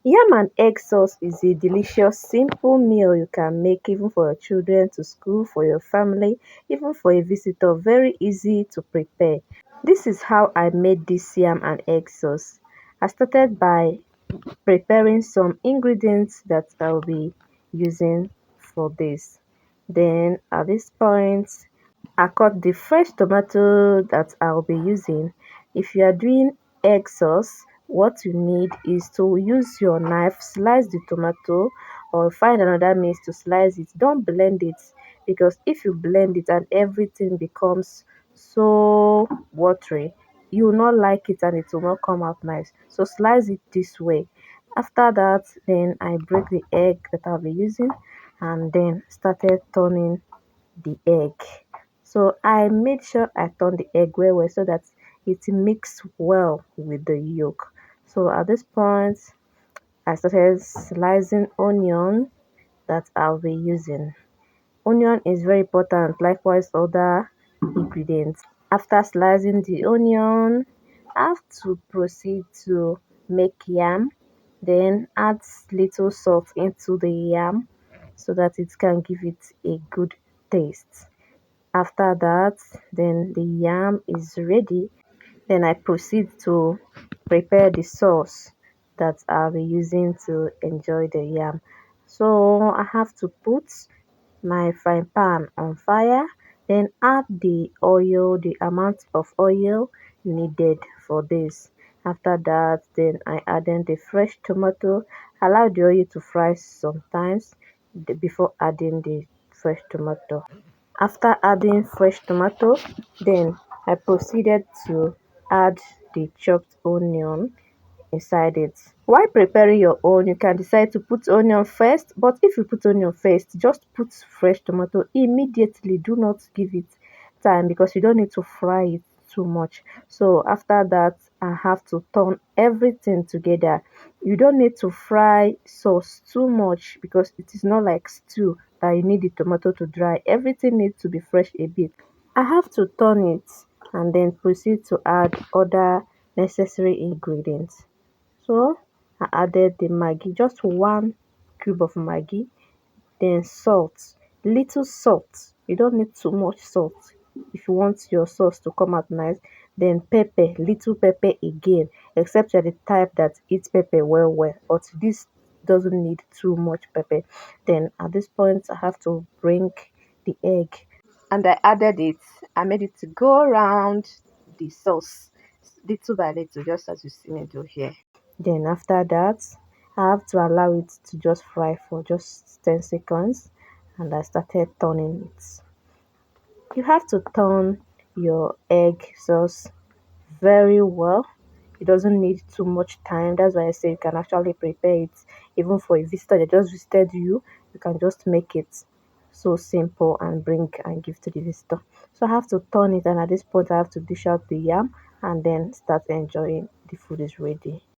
Yam and egg sauce is a delicious, simple meal you can make even for your children, to school, for your family, even for a visitor. Very easy to prepare. This is how I made this yam and egg sauce. I started by preparing some ingredients that I'll be using for this. Then at this point, I cut the fresh tomato that I'll be using. If you are doing egg sauce, what you need is to use your knife, slice the tomato, or find another means to slice it. Don't blend it, because if you blend it and everything becomes so watery, you will not like it and it will not come out nice. So slice it this way. After that, then I break the egg that I'll be using and then started turning the egg. So I made sure I turn the egg well so that it mixed well with the yolk. So at this point, I started slicing onion that I'll be using. Onion is very important, likewise other ingredients. After slicing the onion, I have to proceed to make yam, then add little salt into the yam so that it can give it a good taste. After that, then the yam is ready. Then I proceed to prepare the sauce that I'll be using to enjoy the yam. So I have to put my frying pan on fire, then add the oil, the amount of oil needed for this. After that, then I add in the fresh tomato. Allow the oil to fry sometimes before adding the fresh tomato. After adding fresh tomato, then I proceeded to add the chopped onion inside it. While preparing your own, you can decide to put onion first, but if you put onion first, just put fresh tomato immediately. Do not give it time because you don't need to fry it too much. So after that, I have to turn everything together. You don't need to fry sauce too much because it is not like stew that you need the tomato to dry. Everything needs to be fresh a bit. I have to turn it and then proceed to add other necessary ingredients. So I added the Maggi, just one cube of Maggi, then salt, little salt. You don't need too much salt if you want your sauce to come out nice. Then pepper, little pepper again, except you're the type that eats pepper well well. But this doesn't need too much pepper. Then at this point, I have to bring the egg and I added it. I made it to go around the sauce little by little, just as you see me do here. Then after that, I have to allow it to just fry for just 10 seconds and I started turning it. You have to turn your egg sauce very well. It doesn't need too much time. That's why I say you can actually prepare it even for a visitor that just visited you. You can just make it so simple and bring and give to the visitor. So I have to turn it, and at this point I have to dish out the yam and then start enjoying. The food is ready.